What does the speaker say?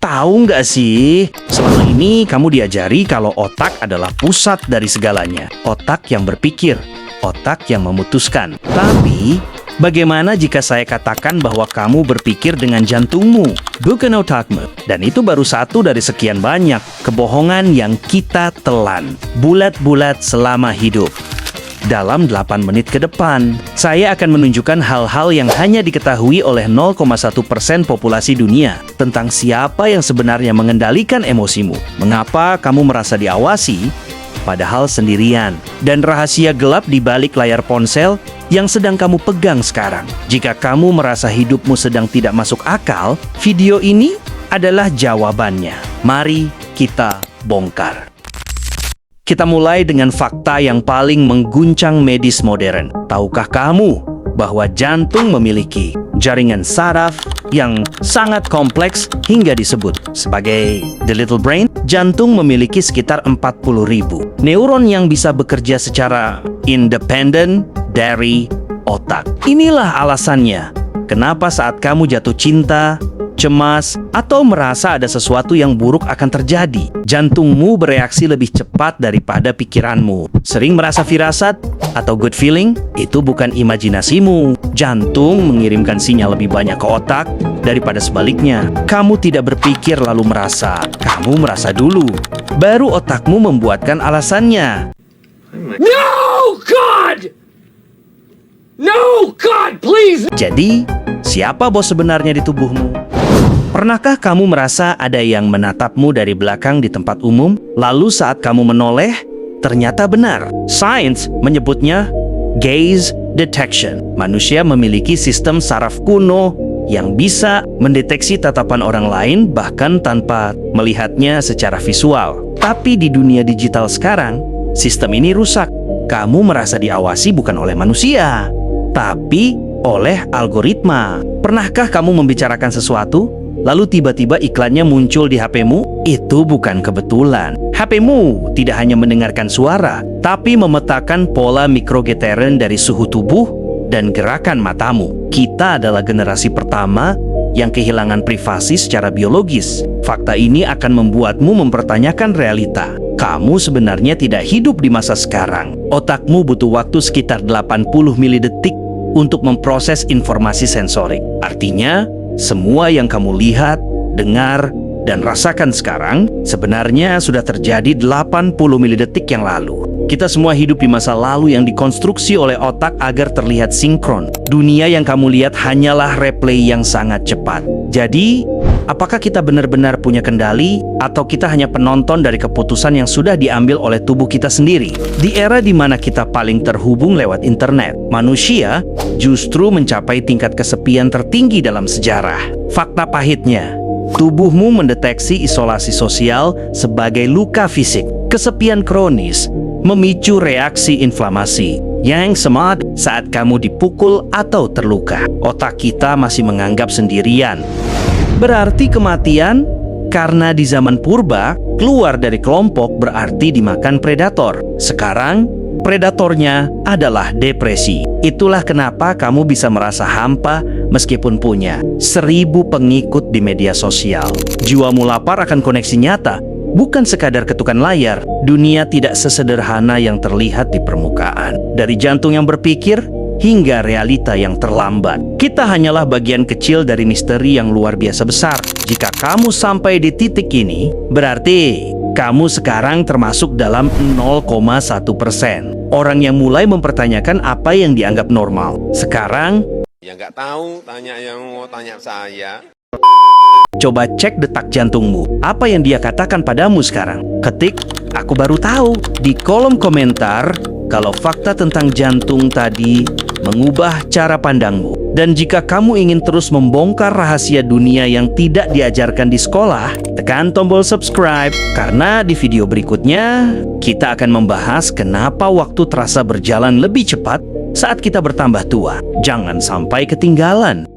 Tahu nggak sih, selama ini kamu diajari kalau otak adalah pusat dari segalanya. Otak yang berpikir, otak yang memutuskan. Tapi, bagaimana jika saya katakan bahwa kamu berpikir dengan jantungmu, bukan otakmu? Dan itu baru satu dari sekian banyak kebohongan yang kita telan bulat-bulat selama hidup. Dalam 8 menit ke depan, saya akan menunjukkan hal-hal yang hanya diketahui oleh 0,1% populasi dunia tentang siapa yang sebenarnya mengendalikan emosimu. Mengapa kamu merasa diawasi, padahal sendirian, dan rahasia gelap di balik layar ponsel yang sedang kamu pegang sekarang. Jika kamu merasa hidupmu sedang tidak masuk akal, video ini adalah jawabannya. Mari kita bongkar. Kita mulai dengan fakta yang paling mengguncang medis modern. Tahukah kamu bahwa jantung memiliki jaringan saraf yang sangat kompleks hingga disebut sebagai the little brain? Jantung memiliki sekitar 40.000 neuron yang bisa bekerja secara independen dari otak. Inilah alasannya kenapa saat kamu jatuh cinta, cemas, atau merasa ada sesuatu yang buruk akan terjadi, jantungmu bereaksi lebih cepat daripada pikiranmu. Sering merasa firasat atau good feeling? Itu bukan imajinasimu. Jantung mengirimkan sinyal lebih banyak ke otak daripada sebaliknya. Kamu tidak berpikir lalu merasa. Kamu merasa dulu. Baru otakmu membuatkan alasannya. No, God! No, God, please! Jadi, siapa bos sebenarnya di tubuhmu? Pernahkah kamu merasa ada yang menatapmu dari belakang di tempat umum? Lalu saat kamu menoleh, ternyata benar. Sains menyebutnya gaze detection. Manusia memiliki sistem saraf kuno yang bisa mendeteksi tatapan orang lain bahkan tanpa melihatnya secara visual. Tapi di dunia digital sekarang, sistem ini rusak. Kamu merasa diawasi bukan oleh manusia, tapi oleh algoritma. Pernahkah kamu membicarakan sesuatu, lalu tiba-tiba iklannya muncul di HP-mu? Itu bukan kebetulan. HP-mu tidak hanya mendengarkan suara, tapi memetakan pola mikrogeteren dari suhu tubuh dan gerakan matamu. Kita adalah generasi pertama yang kehilangan privasi secara biologis. Fakta ini akan membuatmu mempertanyakan realita. Kamu sebenarnya tidak hidup di masa sekarang. Otakmu butuh waktu sekitar 80 milidetik untuk memproses informasi sensorik. Artinya, semua yang kamu lihat, dengar, dan rasakan sekarang sebenarnya sudah terjadi 80 milidetik yang lalu. Kita semua hidup di masa lalu yang dikonstruksi oleh otak agar terlihat sinkron. Dunia yang kamu lihat hanyalah replay yang sangat cepat. Jadi, apakah kita benar-benar punya kendali atau kita hanya penonton dari keputusan yang sudah diambil oleh tubuh kita sendiri? Di era di mana kita paling terhubung lewat internet, manusia justru mencapai tingkat kesepian tertinggi dalam sejarah. Fakta pahitnya, tubuhmu mendeteksi isolasi sosial sebagai luka fisik. Kesepian kronis memicu reaksi inflamasi yang sama saat kamu dipukul atau terluka. Otak kita masih menganggap sendirian. Berarti kematian? Karena di zaman purba, keluar dari kelompok berarti dimakan predator. Sekarang, predatornya adalah depresi. Itulah kenapa kamu bisa merasa hampa meskipun punya 1000 pengikut di media sosial. Jiwamu lapar akan koneksi nyata, bukan sekadar ketukan layar. Dunia tidak sesederhana yang terlihat di permukaan. Dari jantung yang berpikir hingga realita yang terlambat. Kita hanyalah bagian kecil dari misteri yang luar biasa besar. Jika kamu sampai di titik ini, berarti kamu sekarang termasuk dalam 0,1% orang yang mulai mempertanyakan apa yang dianggap normal. Sekarang, ya nggak tahu, tanya yang mau tanya saya. coba cek detak jantungmu. Apa yang dia katakan padamu sekarang? Ketik, "Aku baru tahu" di kolom komentar kalau fakta tentang jantung tadi mengubah cara pandangmu. Dan jika kamu ingin terus membongkar rahasia dunia yang tidak diajarkan di sekolah, tekan tombol subscribe, karena di video berikutnya kita akan membahas kenapa waktu terasa berjalan lebih cepat saat kita bertambah tua. Jangan sampai ketinggalan.